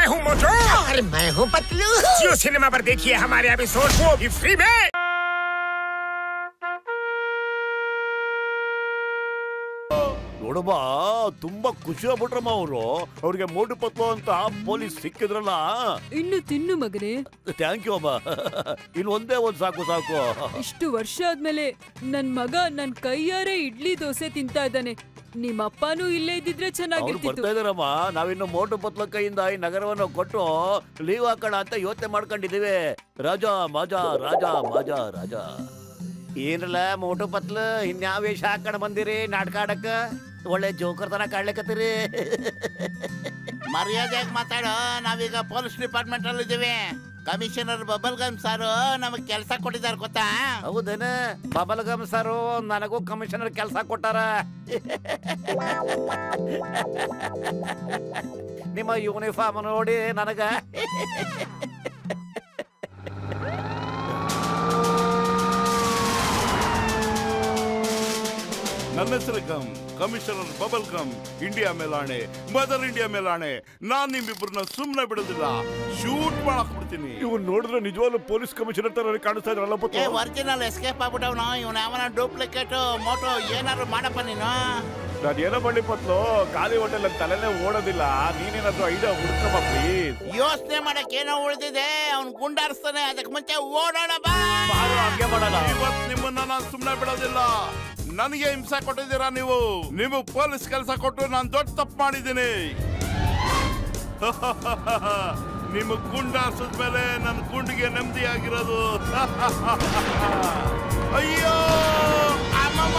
मैं हूँ मोटू और मैं हूँ पतलू। जियो सिनेमा पर देखिए हमारे एपिसोड को भी फ्री में। ನೋಡಮ್ಮ ತುಂಬಾ ಖುಷಿ ಆಗ್ಬಿಟ್ರಮ್ಮ ಅವ್ರಿಗೆ ಮೋಟು ಪತ್ಲು ಅಂತ ಪೊಲೀಸ್ ಸಿಕ್ಕಿದ್ರಲ್ಲ. ಇನ್ನು ತಿನ್ನು ಮಗನೇ. ಥ್ಯಾಂಕ್ ಯು ಅಮ್ಮ. ಇನ್ನು ಒಂದೇ ಒಂದ್ ಸಾಕು. ಇಷ್ಟು ವರ್ಷ ಆದ್ಮೇಲೆ ನನ್ ಮಗ ನನ್ ಕೈಯಾರೆ ಇಡ್ಲಿ ದೋಸೆ ತಿಂತಾ ಇದ್ದಾನೆ. ನಿಮ್ಮಪ್ಪನೂ ಇಲ್ಲೇ ಇದ್ದಿದ್ರೆ ಚೆನ್ನಾಗಿರ್ತಿತ್ತು. ಬರ್ತಾ ಇದಾರಮ್ಮ. ನಾವಿನ್ನು ಮೋಟು ಪತ್ಲ ಕೈಯಿಂದ ಈ ನಗರವನ್ನು ಕೊಟ್ಟು ಲೀವ್ ಹಾಕೋಣ ಅಂತ ಯೋಚನೆ ಮಾಡ್ಕೊಂಡಿದೀವಿ. ರಾಜಾ ಮಾಜಾ ರಾಜಾ ಮಾಜಾ ರಾಜಾ. ಏನಲ್ಲ ಮೋಟು ಪತ್ಲು ಇನ್ಯಾವ ವೇಷ ಹಾಕೊಂಡ್ ಬಂದಿರಿ ನಾಟಕ ಆಡಕ್ಕ? ಒಳ್ಳೆ ಜೋಕರ್ ತರ ಕಾಡ್ಲಿಕತ್ತೀರಿ. ಮರ್ಯಾದೆಯಾಗಿ ಮಾತಾಡೋ. ನಾವೀಗ ಪೊಲೀಸ್ ಡಿಪಾರ್ಟ್ಮೆಂಟ್ ಅಲ್ಲಿ ಇದ್ದೀವಿ. ಕಮಿಷನರ್ ಬಬಲ್ ಗಮ್ ಸಾರು ನಮಗ್ ಕೆಲಸ ಕೊಟ್ಟಿದ್ದಾರೆ ಗೊತ್ತಾ? ಹೌದೇನ? ಬಬಲ್ ಗಮ್ ಸಾರು ನನಗೂ ಕಮಿಷನರ್ ಕೆಲಸ ಕೊಟ್ಟಾರ. ನಿಮ್ಮ ಯೂನಿಫಾರ್ಮ್ ನೋಡಿ ನನಗ ನನ್ನ ಹೆಸರು gum, commissioner bubble gum. India ಮೇಲಾಣೆ, ಮದರ್ ಇಂಡಿಯಾ ಮೇಲಾಣೆ, ನಾನ್ ನಿಮ್ಮಿಬ್ಬರನ್ನ ಸುಮ್ನೆ ಬಿಡೋದಿಲ್ಲ, ಶೂಟ್ ಮಾಡಕ್ ಬಿಡ್ತೀನಿ. ಇವ್ ನೋಡಿದ್ರೆ ನಿಜವಾಗ್ಲೂ ಪೊಲೀಸ್ ಕಮಿಷನರ್ ತರ ಕಾಣಿಸ್ತಾ ಇದ್ರಲ್ಲ. ಒರಿಜಿನಲ್ ಎಸ್ಕೇಪ್ ಆಗ್ಬಿಟ್ಟವನು ಇವನ್. ಅವನ ಡೂಪ್ಲಿಕೇಟ್ ಮೋಟೋ ಏನಾದ್ರು ಮಾಡಪ್ಪ ನೀನು. ನಾನೇನೋ ಮಾಡಿ ಪತ್ಲು, ಖಾಲಿ ಹೋಟೆಲ್ ತಲೆನೇ ಓಡೋದಿಲ್ಲ. ನೀನೇನಾದ್ರು ಐಡಿಯಾ ಹುಡ್ಕಮ್ಮ ಪ್ಲೀಸ್. ಯೋಚನೆ ಮಾಡಕ್ ಏನೋ ಉಳಿದಿದೆ. ಅವ್ನ್ ಗುಂಡಾರಿಸ್ತಾನೆ, ಅದಕ್ಕೆ ಮುಂಚೆ ಓಡೋಣ ಬಾ. ಹಂಗೆ ಮಾಡಲ್ಲ. ಇವತ್ ನಿಮ್ಮನ್ನ ನಾನು ಸುಮ್ನೆ ಬಿಡೋದಿಲ್ಲ. ನನಗೆ ಹಿಂಸೆ ಕೊಟ್ಟಿದ್ದೀರಾ ನೀವು. ನೀವು ಪೊಲೀಸ್ ಕೆಲಸ ಕೊಟ್ಟು ನಾನು ದೊಡ್ಡ ತಪ್ಪು ಮಾಡಿದ್ದೀನಿ. ನಿಮಗ್ ಗುಂಡಾರ್ಸಿದ್ಮೇಲೆ ನನ್ನ ಗುಂಡಿಗೆ ನೆಮ್ಮದಿ ಆಗಿರೋದು. ಅಯ್ಯೋ ಅಮ್ಮಮ್ಮ.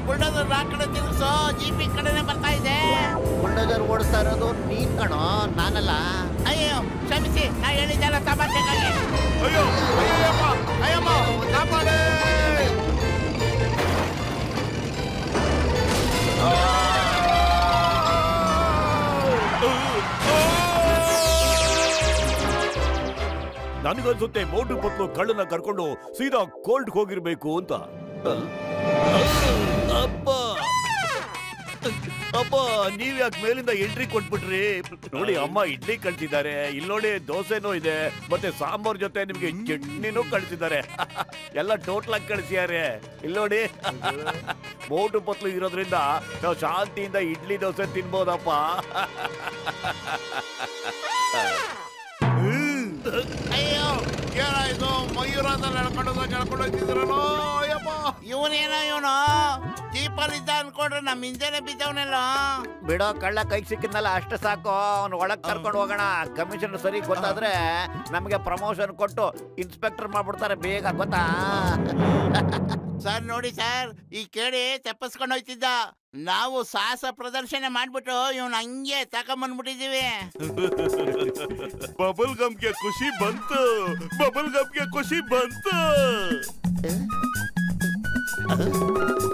ಬುಲ್ಡೋಸರ್ ಆ ಕಡೆ ತಿರುಗಿಸೋ. ಜೀಪಿ ಕಡೆನೆ ಬರ್ತಾ ಇದೆ. ಬುಲ್ಡೋಸರ್ ಓಡಿಸ್ತಾ ಇರೋದು ನೀನ್ ಕಣೋ, ನಾನಲ್ಲ. ಅಯ್ಯೋ ಕ್ಷಮಿಸಿ, ನಾ ಹೇಳಿದ್ದೆಲ್ಲ ತಮಾಷೆಗಾಗಿ. ಅಯ್ಯೋ ಅಯ್ಯಪ್ಪ ಅಯ್ಯಮ್ಮ ಕಾಪಾಡಿ. ನನಗನ್ಸುತ್ತೆ ಮೋಟು ಪತ್ಲು ಕಳ್ಳನ ಕರ್ಕೊಂಡು ಸೀದಾ ಕೋರ್ಟ್ ಹೋಗಿರ್ಬೇಕು ಅಂತ. ಅಪ್ಪ ನೀವ್ ಯಾಕೆ ಮೇಲಿಂದ ಎಂಟ್ರಿ ಕೊಟ್ಬಿಟ್ರಿ? ನೋಡಿ ಅಮ್ಮ ಇಡ್ಲಿ ಕಳ್ಸಿದ್ದಾರೆ, ಇಲ್ಲಿ ನೋಡಿ ದೋಸೆನೂ ಇದೆ, ಮತ್ತೆ ಸಾಂಬಾರ್ ಜೊತೆ ನಿಮ್ಗೆ ಚಟ್ನಿನೂ ಕಳ್ಸಿದ್ದಾರೆ. ಎಲ್ಲ ಟೋಟಲ್ ಆಗಿ ಕಳ್ಸಿದ್ದಾರೆ. ಇಲ್ಲಿ ನೋಡಿ ಮೋಟು ಪತ್ಲು ಇರೋದ್ರಿಂದ ನಾವು ಶಾಂತಿಯಿಂದ ಇಡ್ಲಿ ದೋಸೆ ತಿನ್ಬೋದಪ್ಪ. ಅಯ್ಯೋ ಏನಾಯ್ತು? ಮಯೂರದಲ್ಲಿ ಹೇಳ್ಕೊಂಡೋಗಿದ್ರಲ್ಲೋ. ಅಯ್ಯಪ್ಪ ಇವನೇನೋ ಜೀಪಲ್ಲಿ ಇದ್ದ ಅನ್ಕೊಂಡ್ರೆ ನಮ್ ಹಿಂದೆನೆ ಬಿದ್ದವನೆಲ್ಲ. ಬಿಡೋ, ಕಳ್ಳ ಕೈಗೆ ಸಿಕ್ಕಿದ್ನಲ್ಲ ಅಷ್ಟು ಸಾಕು. ಅವ್ನು ಒಳಗ್ ಕರ್ಕೊಂಡು ಹೋಗೋಣ. ಕಮಿಷನರ್ ಸರಿ ಗೊತ್ತಾದ್ರೆ ನಮಗೆ ಪ್ರಮೋಷನ್ ಕೊಟ್ಟು ಇನ್ಸ್ಪೆಕ್ಟರ್ ಮಾಡ್ಬಿಡ್ತಾರೆ ಬೇಗ, ಗೊತ್ತಾ? ಸರ್ ನೋಡಿ ಸರ್, ಈ ಕೇಳಿ ತಪ್ಪಿಸ್ಕೊಂಡು ಹೋಯ್ತಿದ್ದ. ನಾವು ಸಾಹಸ ಪ್ರದರ್ಶನ ಮಾಡ್ಬಿಟ್ಟು ಇವನ್ ಹಂಗೆ ತಕೊಂಬಂದ್ಬಿಟ್ಟಿದೀವಿ. ಬಬಲ್ ಗಮ್ಗೆ ಖುಷಿ ಬಂತು. ಬಬಲ್ ಗಮ್ಗೆ ಖುಷಿ ಬಂತು.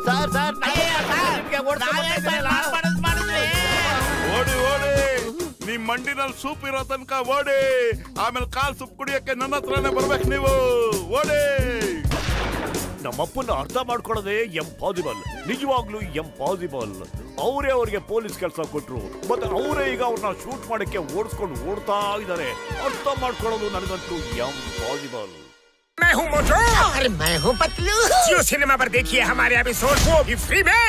ಸರ್ ಓಡಿ ಓಡಿ, ನಿಮ್ ಮಂಡಿನಲ್ಲಿ ಸೂಪ್ ಇರೋ ತನಕ ಓಡಿ. ಆಮೇಲೆ ಕಾಲ್ ಸೂಪ್ ಕುಡಿಯಕ್ಕೆ ನನ್ನ ಹತ್ರನೇ ಬರ್ಬೇಕು ನೀವು. ಓಡಿ. ನಮ್ಮಪ್ಪನ ಅರ್ಥ ಮಾಡ್ಕೊಳ್ಳೋದೇ ಎಂಪಾಸಿಬಲ್, ನಿಜವಾಗ್ಲೂ ಎಂಪಾಸಿಬಲ್. ಅವರೇ ಅವ್ರಿಗೆ ಪೊಲೀಸ್ ಕೆಲಸ ಕೊಟ್ರು, ಮತ್ತೆ ಅವರೇ ಈಗ ಅವ್ರನ್ನ ಶೂಟ್ ಮಾಡಕ್ಕೆ ಓಡಿಸ್ಕೊಂಡು ಓಡ್ತಾ ಇದ್ದಾರೆ. ಅರ್ಥ ಮಾಡ್ಕೊಳ್ಳೋದು ನನಗಂತೂ ಎಂಪಾಸಿಬಲ್. मैं हूँ मोटू और मैं हूँ पतलू। जियो सिनेमा पर देखिए हमारे एपिसोड को भी फ्री में।